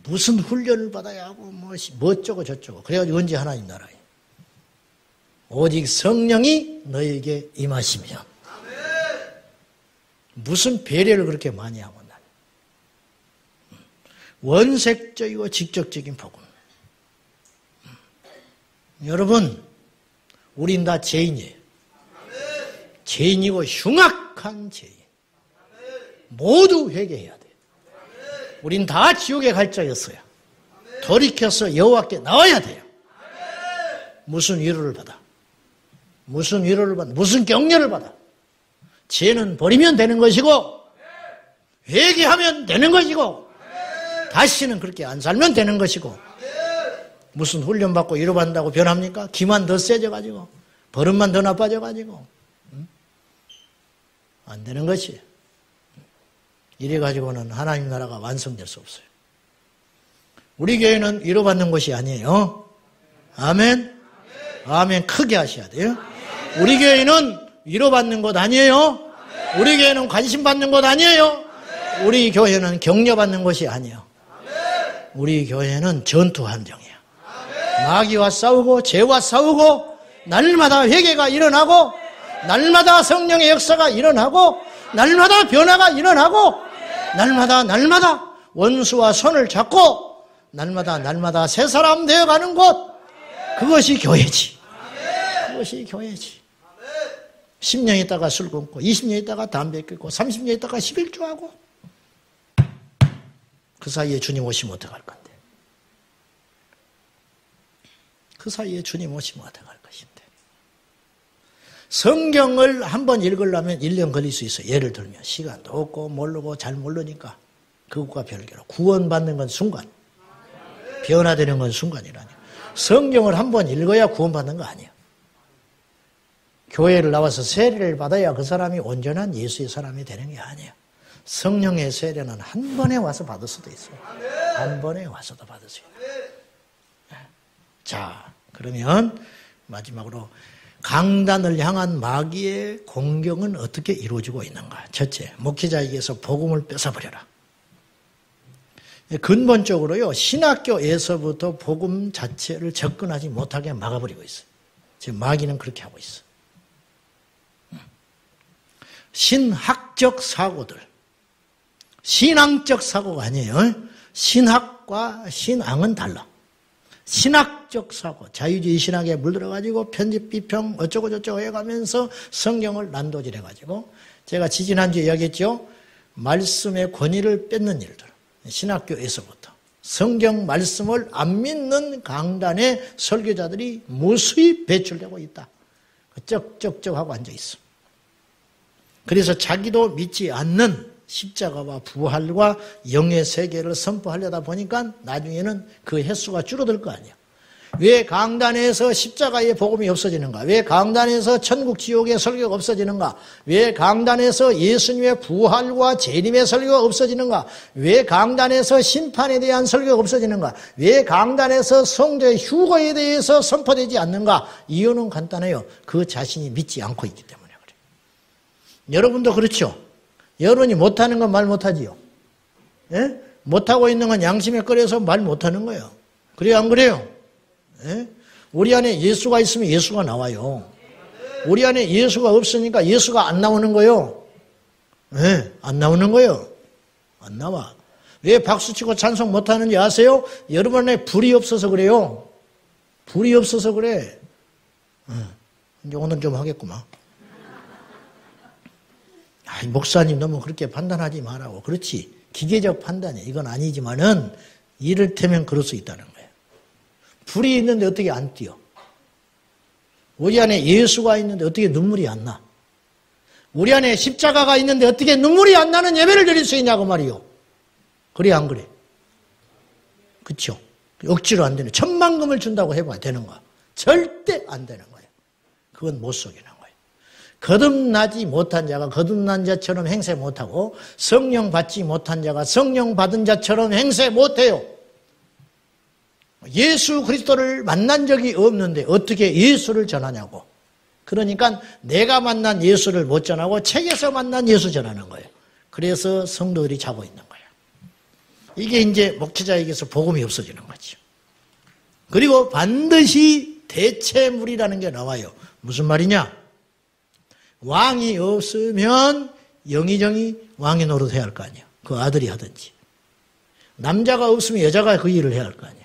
무슨 훈련을 받아야 하고 뭐 어쩌고 저쩌고. 그래가지고 언제 하나님 나라에. 오직 성령이 너에게 임하시면. 무슨 배려를 그렇게 많이 하고 난. 원색적이고 직접적인 복음. 여러분, 우린 다 죄인이에요. 죄인이고 흉악한 죄인. 모두 회개해야 돼. 우린 다 지옥에 갈 자였어요. 돌이켜서 여호와께 나와야 돼요. 무슨 위로를 받아? 무슨 위로를 받아? 무슨 격려를 받아? 죄는 버리면 되는 것이고 회개하면 되는 것이고 다시는 그렇게 안 살면 되는 것이고 무슨 훈련받고 위로받는다고 변합니까? 기만 더 세져가지고 버릇만 더 나빠져가지고 안 되는 것이. 이래가지고는 하나님 나라가 완성될 수 없어요. 우리 교회는 위로받는 것이 아니에요. 아멘? 아멘 크게 하셔야 돼요. 우리 교회는 위로받는 것 아니에요. 우리 교회는 관심받는 것 아니에요. 우리 교회는 격려받는 것이 아니에요. 우리 교회는 전투 함정이에요. 마귀와 싸우고 죄와 싸우고 날마다 회개가 일어나고 날마다 성령의 역사가 일어나고 날마다 변화가 일어나고 날마다 원수와 손을 잡고 날마다 새 사람 되어가는 곳. 그것이 교회지. 그것이 교회지. 10년 있다가 술 끊고 20년 있다가 담배 끊고 30년 있다가 11조하고 그 사이에 주님 오시면 어떡할 건데. 그 사이에 주님 오시면 어떡할 것인데. 성경을 한번 읽으려면 1년 걸릴 수 있어요. 예를 들면 시간도 없고 모르고 잘 모르니까 그것과 별개로 구원받는 건 순간, 변화되는 건 순간이라니까. 성경을 한번 읽어야 구원받는 거 아니에요. 교회를 나와서 세례를 받아야 그 사람이 온전한 예수의 사람이 되는 게 아니에요. 성령의 세례는 한 번에 와서 받을 수도 있어요. 한 번에 와서도 받을 수 있어요. 자, 그러면 마지막으로 강단을 향한 마귀의 공격은 어떻게 이루어지고 있는가? 첫째, 목회자에게서 복음을 뺏어버려라. 근본적으로요, 신학교에서부터 복음 자체를 접근하지 못하게 막아버리고 있어요. 지금 마귀는 그렇게 하고 있어요. 신학적 사고들, 신앙적 사고가 아니에요. 신학과 신앙은 달라. 신학적 사고, 자유주의 신학에 물들어가지고 편집, 비평, 어쩌고저쩌고 해가면서 성경을 난도질해가지고 제가 지지난주에 이야기했죠. 말씀의 권위를 뺏는 일들. 신학교에서부터 성경 말씀을 안 믿는 강단의 설교자들이 무수히 배출되고 있다. 쩍쩍쩍 하고 앉아있어. 그래서 자기도 믿지 않는 십자가와 부활과 영의 세계를 선포하려다 보니까 나중에는 그 횟수가 줄어들 거 아니야. 왜 강단에서 십자가의 복음이 없어지는가? 왜 강단에서 천국 지옥의 설교가 없어지는가? 왜 강단에서 예수님의 부활과 재림의 설교가 없어지는가? 왜 강단에서 심판에 대한 설교가 없어지는가? 왜 강단에서 성도의 휴거에 대해서 선포되지 않는가? 이유는 간단해요. 그 자신이 믿지 않고 있기 때문에 그래요. 여러분도 그렇죠? 여러분이 못하는 건 말 못하지요. 예? 못하고 있는 건 양심에 끌려서 말 못하는 거예요. 그래요, 안 그래요? 예? 우리 안에 예수가 있으면 예수가 나와요. 우리 안에 예수가 없으니까 예수가 안 나오는 거예요. 예, 안 나오는 거예요. 안 나와. 왜 박수치고 찬송 못하는지 아세요? 여러분 안에 불이 없어서 그래요. 불이 없어서 그래. 이제 오늘 좀 하겠구만. 아이, 목사님 너무 그렇게 판단하지 말라고. 그렇지. 기계적 판단이야. 이건 아니지만은 이를테면 그럴 수 있다는 거예요. 불이 있는데 어떻게 안 뛰어? 우리 안에 예수가 있는데 어떻게 눈물이 안 나? 우리 안에 십자가가 있는데 어떻게 눈물이 안 나는 예배를 드릴 수 있냐고 말이요. 그래 안 그래? 그렇죠? 억지로 안 되네. 천만금을 준다고 해봐야 되는 거야. 절대 안 되는 거예요. 그건 못 속이는 거예요. 거듭나지 못한 자가 거듭난 자처럼 행세 못하고 성령 받지 못한 자가 성령 받은 자처럼 행세 못해요. 예수 그리스도를 만난 적이 없는데 어떻게 예수를 전하냐고. 그러니까 내가 만난 예수를 못 전하고 책에서 만난 예수 전하는 거예요. 그래서 성도들이 자고 있는 거예요. 이게 이제 목회자에게서 복음이 없어지는 거죠. 그리고 반드시 대체물이라는 게 나와요. 무슨 말이냐? 왕이 없으면 영의정이 왕의 노릇해야 할 거 아니에요. 그 아들이 하든지. 남자가 없으면 여자가 그 일을 해야 할 거 아니에요.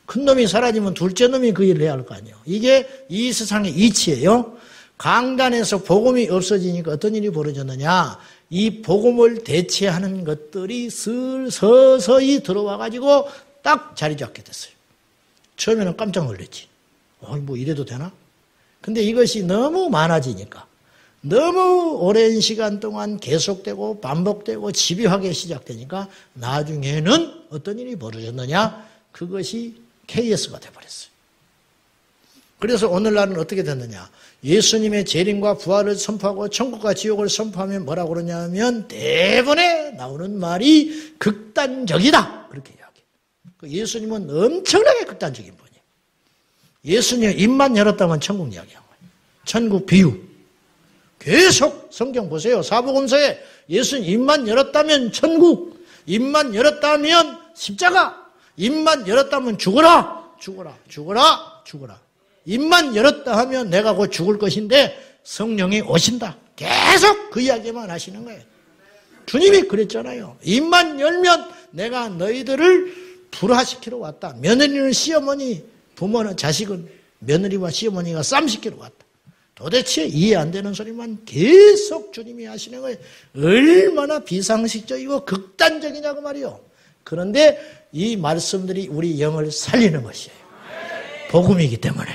큰 놈이 사라지면 둘째 놈이 그 일을 해야 할 거 아니에요. 이게 이 세상의 이치예요. 강단에서 복음이 없어지니까 어떤 일이 벌어졌느냐. 이 복음을 대체하는 것들이 서서히 들어와가지고 딱 자리 잡게 됐어요. 처음에는 깜짝 놀랐지. 뭐 이래도 되나? 근데 이것이 너무 많아지니까 너무 오랜 시간 동안 계속되고 반복되고 집요하게 시작되니까 나중에는 어떤 일이 벌어졌느냐? 그것이 KS가 돼버렸어요. 그래서 오늘날은 어떻게 됐느냐? 예수님의 재림과 부활을 선포하고 천국과 지옥을 선포하면 뭐라고 그러냐면 대본에 나오는 말이 극단적이다. 그렇게 이야기해요. 예수님은 엄청나게 극단적인 분이에요. 예수님 입만 열었다면 천국 이야기한 거예요. 천국 비유. 계속 성경 보세요. 사복음서에 예수님 입만 열었다면 천국, 입만 열었다면 십자가, 입만 열었다면 죽어라, 죽어라, 죽어라, 죽어라. 입만 열었다 하면 내가 곧 죽을 것인데 성령이 오신다. 계속 그 이야기만 하시는 거예요. 주님이 그랬잖아요. 입만 열면 내가 너희들을 불화시키러 왔다. 며느리는 시어머니, 부모는 자식은 며느리와 시어머니가 쌈시키러 왔다. 도대체 이해 안 되는 소리만 계속 주님이 하시는 거예요. 얼마나 비상식적이고 극단적이냐고 말이요. 그런데 이 말씀들이 우리 영을 살리는 것이에요. 복음이기 때문에.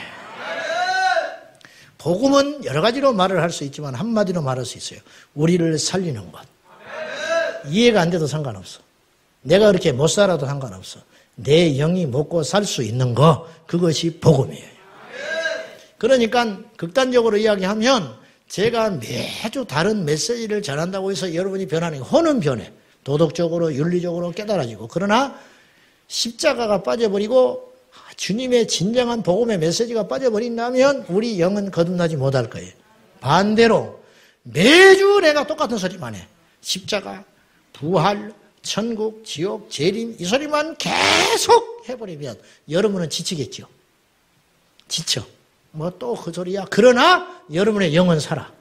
복음은 여러 가지로 말을 할 수 있지만 한마디로 말할 수 있어요. 우리를 살리는 것. 이해가 안 돼도 상관없어. 내가 그렇게 못 살아도 상관없어. 내 영이 먹고 살 수 있는 거, 그것이 복음이에요. 그러니까 극단적으로 이야기하면 제가 매주 다른 메시지를 전한다고 해서 여러분이 변하는 게 혼은 변해. 도덕적으로 윤리적으로 깨달아지고. 그러나 십자가가 빠져버리고 주님의 진정한 복음의 메시지가 빠져버린다면 우리 영은 거듭나지 못할 거예요. 반대로 매주 내가 똑같은 소리만 해. 십자가, 부활, 천국, 지옥, 재림 이 소리만 계속 해버리면 여러분은 지치겠죠. 지쳐. 뭐 또 그 소리야. 그러나 여러분의 영은 살아.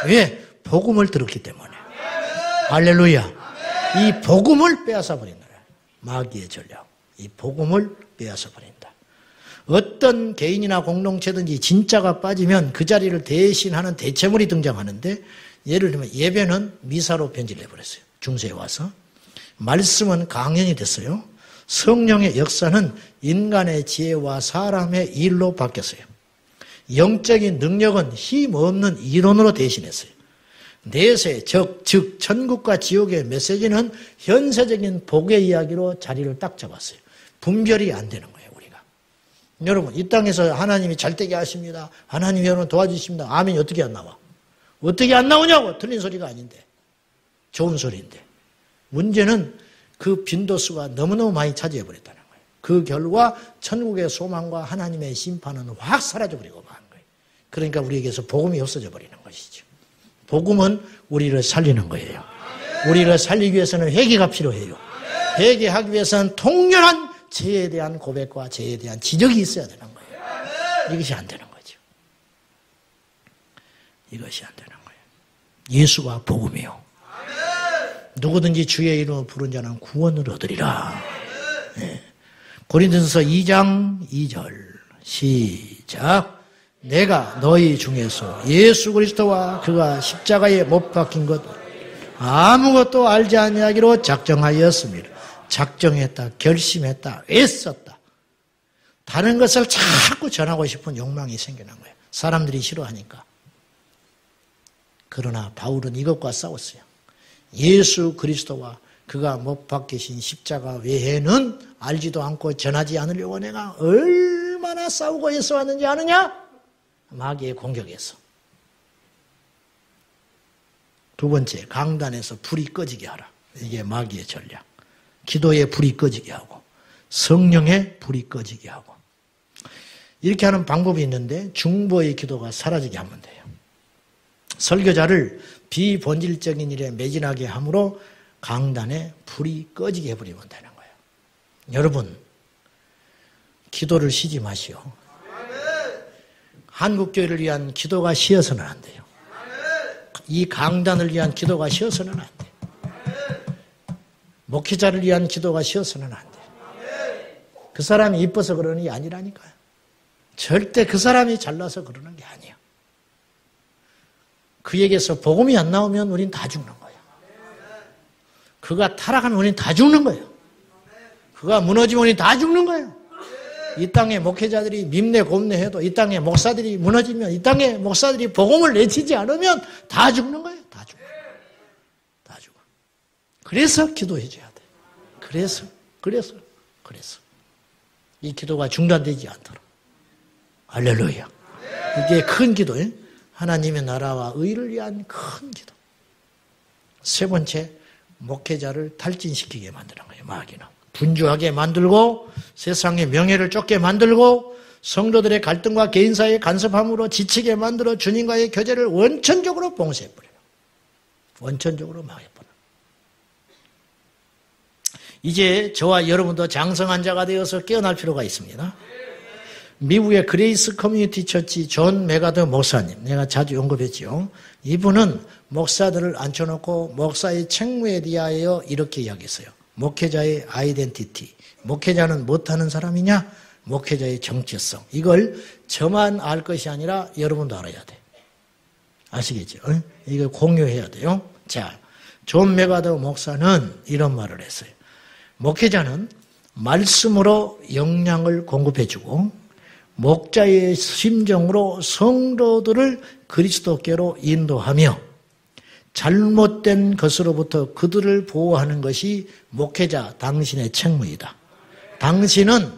왜? 복음을 들었기 때문에. 할렐루야. 이 복음을 빼앗아 버린다. 마귀의 전략. 이 복음을 빼앗아 버린다. 어떤 개인이나 공동체든지 진짜가 빠지면 그 자리를 대신하는 대체물이 등장하는데 예를 들면 예배는 미사로 변질해 버렸어요. 중세에 와서. 말씀은 강연이 됐어요. 성령의 역사는 인간의 지혜와 사람의 일로 바뀌었어요. 영적인 능력은 힘없는 이론으로 대신했어요. 내세, 즉 천국과 지옥의 메시지는 현세적인 복의 이야기로 자리를 딱 잡았어요. 분별이 안 되는 거예요, 우리가. 여러분, 이 땅에서 하나님이 잘되게 하십니다. 하나님이 여러분 도와주십니다. 아멘이 어떻게 안 나와? 어떻게 안 나오냐고. 틀린 소리가 아닌데. 좋은 소리인데. 문제는 그 빈도수가 너무너무 많이 차지해버렸다는 거예요. 그 결과 천국의 소망과 하나님의 심판은 확 사라져버리고 마는 거예요. 그러니까 우리에게서 복음이 없어져 버리는 것이죠. 복음은 우리를 살리는 거예요. 우리를 살리기 위해서는 회개가 필요해요. 회개하기 위해서는 통렬한 죄에 대한 고백과 죄에 대한 지적이 있어야 되는 거예요. 이것이 안 되는 거죠. 이것이 안 되는 거예요. 예수가 복음이요. 누구든지 주의 이름으로 부른 자는 구원을 얻으리라. 네. 고린도전서 2장 2절 시작. 내가 너희 중에서 예수 그리스도와 그가 십자가에 못 박힌 것 아무것도 알지 아니하기로 작정하였습니다. 작정했다, 결심했다, 애썼다. 다른 것을 자꾸 전하고 싶은 욕망이 생겨난 거예요. 사람들이 싫어하니까. 그러나 바울은 이것과 싸웠어요. 예수 그리스도와 그가 못 박히신 십자가 외에는 알지도 않고 전하지 않으려고 내가 얼마나 싸우고 애써왔는지 아느냐? 마귀의 공격에서. 두 번째, 강단에서 불이 꺼지게 하라. 이게 마귀의 전략. 기도에 불이 꺼지게 하고 성령에 불이 꺼지게 하고. 이렇게 하는 방법이 있는데 중보의 기도가 사라지게 하면 돼요. 설교자를 비본질적인 일에 매진하게 함으로 강단에 불이 꺼지게 해버리면 되는 거예요. 여러분, 기도를 쉬지 마시오. 한국교회를 위한 기도가 쉬어서는 안 돼요. 이 강단을 위한 기도가 쉬어서는 안 돼요. 목회자를 위한 기도가 쉬어서는 안 돼요. 그 사람이 이뻐서 그러는 게 아니라니까요. 절대 그 사람이 잘나서 그러는 게 아니에요. 그에게서 복음이 안 나오면 우린 다 죽는 거예요. 그가 타락하면 우린 다 죽는 거예요. 그가 무너지면 우린 다 죽는 거예요. 이 땅에 목회자들이 밉네 곱네해도 이 땅에 목사들이 무너지면 이 땅에 목사들이 복음을 내치지 않으면 다 죽는 거예요. 다 죽어. 다 죽어. 그래서 기도해줘야 돼. 그래서 이 기도가 중단되지 않도록. 할렐루야. 이게 큰 기도예요. 하나님의 나라와 의를 위한 큰 기도. 세 번째, 목회자를 탈진시키게 만드는 거예요. 마귀는. 분주하게 만들고 세상의 명예를 쫓게 만들고 성도들의 갈등과 개인사의 간섭함으로 지치게 만들어 주님과의 교제를 원천적으로 봉쇄해버려요. 원천적으로 망해버려요. 이제 저와 여러분도 장성한 자가 되어서 깨어날 필요가 있습니다. 미국의 그레이스 커뮤니티 처치 존 메가더 목사님, 내가 자주 언급했지요. 이분은 목사들을 앉혀놓고 목사의 책무에 대하여 이렇게 이야기했어요. 목회자의 아이덴티티, 목회자는 못하는 사람이냐? 목회자의 정체성. 이걸 저만 알 것이 아니라 여러분도 알아야 돼. 아시겠죠? 이걸 공유해야 돼요. 자, 존 메가더 목사는 이런 말을 했어요. 목회자는 말씀으로 영양을 공급해주고 목자의 심정으로 성도들을 그리스도께로 인도하며 잘못된 것으로부터 그들을 보호하는 것이 목회자 당신의 책무이다. 당신은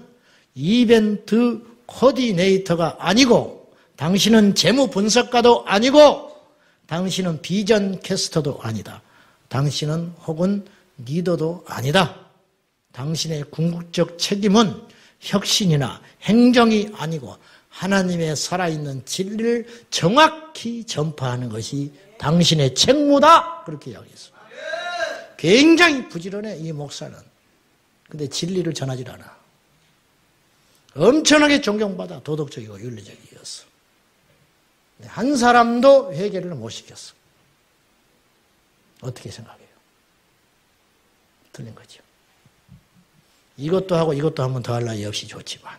이벤트 코디네이터가 아니고 당신은 재무 분석가도 아니고 당신은 비전 캐스터도 아니다. 당신은 혹은 리더도 아니다. 당신의 궁극적 책임은 혁신이나 행정이 아니고 하나님의 살아있는 진리를 정확히 전파하는 것이 당신의 책무다. 그렇게 이야기했어요. 굉장히 부지런해 이 목사는. 근데 진리를 전하지 않아. 엄청나게 존경받아 도덕적이고 윤리적이었어. 한 사람도 회개를 못 시켰어. 어떻게 생각해요? 틀린 거죠. 이것도 하고 이것도 한번 더 할 나위 없이 좋지만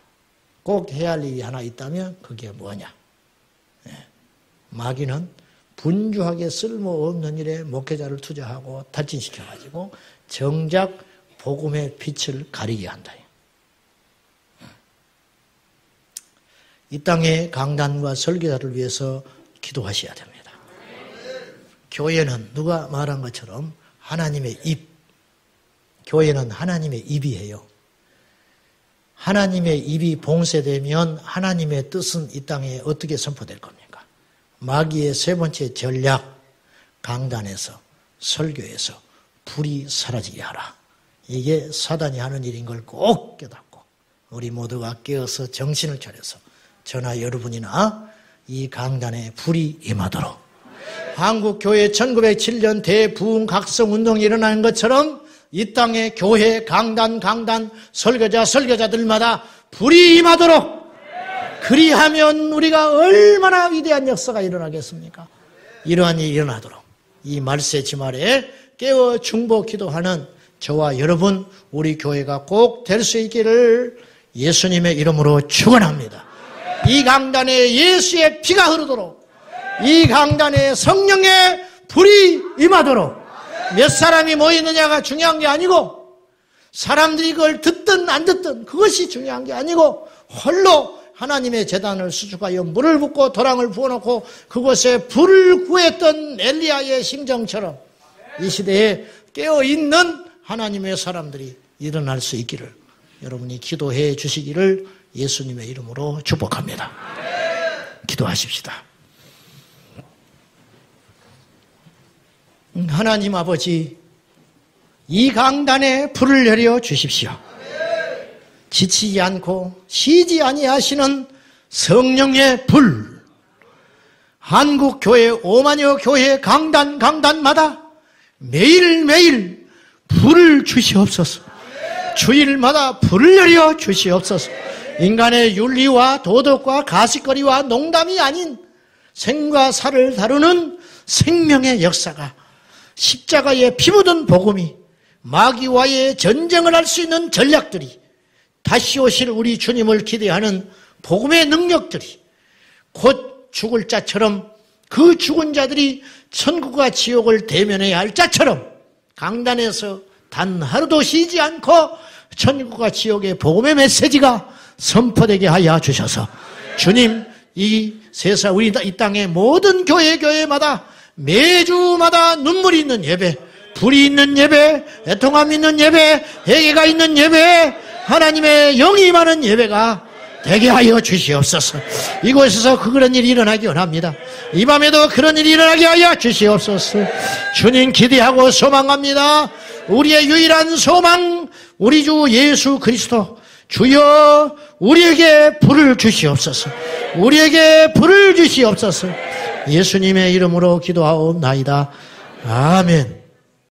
꼭 해야 할 일이 하나 있다면 그게 뭐냐. 마귀는 분주하게 쓸모없는 일에 목회자를 투자하고 탈진시켜가지고 정작 복음의 빛을 가리게 한다. 이 땅의 강단과 설교자를 위해서 기도하셔야 됩니다. 교회는 누가 말한 것처럼 하나님의 입, 교회는 하나님의 입이에요. 하나님의 입이 봉쇄되면 하나님의 뜻은 이 땅에 어떻게 선포될 겁니까? 마귀의 세 번째 전략, 강단에서 설교에서 불이 사라지게 하라. 이게 사단이 하는 일인 걸 꼭 깨닫고 우리 모두가 깨어서 정신을 차려서 저나 여러분이나 이 강단에 불이 임하도록 한국교회 1907년 대부흥 각성운동이 일어나는 것처럼 이 땅에 교회, 강단, 설교자들마다 불이 임하도록, 그리하면 우리가 얼마나 위대한 역사가 일어나겠습니까? 이러한 일이 일어나도록 이 말세 지말에 깨어 중보 기도하는 저와 여러분, 우리 교회가 꼭 될 수 있기를 예수님의 이름으로 축원합니다. 이 강단에 예수의 피가 흐르도록, 이 강단에 성령의 불이 임하도록, 몇 사람이 모이느냐가 중요한 게 아니고, 사람들이 그걸 듣든 안 듣든 그것이 중요한 게 아니고, 홀로 하나님의 제단을 수축하여 물을 붓고 도랑을 부어놓고 그곳에 불을 구했던 엘리야의 심정처럼 이 시대에 깨어있는 하나님의 사람들이 일어날 수 있기를 여러분이 기도해 주시기를 예수님의 이름으로 축복합니다. 기도하십시다. 하나님 아버지, 이 강단에 불을 내려 주십시오. 지치지 않고 쉬지 아니하시는 성령의 불, 한국교회 5만여 교회 강단마다 매일매일 불을 주시옵소서. 주일마다 불을 내려 주시옵소서. 인간의 윤리와 도덕과 가십거리와 농담이 아닌 생과 사를 다루는 생명의 역사가, 십자가에 피 묻은 복음이, 마귀와의 전쟁을 할 수 있는 전략들이, 다시 오실 우리 주님을 기대하는 복음의 능력들이 곧 죽을 자처럼, 그 죽은 자들이 천국과 지옥을 대면해야 할 자처럼 강단에서 단 하루도 쉬지 않고 천국과 지옥의 복음의 메시지가 선포되게 하여 주셔서, 주님, 이 세상 우리 이 땅의 모든 교회마다 매주마다 눈물이 있는 예배, 불이 있는 예배, 애통함이 있는 예배, 회개가 있는 예배, 하나님의 영이 임하는 예배가 되게 하여 주시옵소서. 이곳에서 그런 일이 일어나기 원합니다. 이 밤에도 그런 일이 일어나게 하여 주시옵소서. 주님 기대하고 소망합니다. 우리의 유일한 소망, 우리 주 예수 그리스도, 주여 우리에게 불을 주시옵소서. 우리에게 불을 주시옵소서. 예수님의 이름으로 기도하옵나이다. 아멘.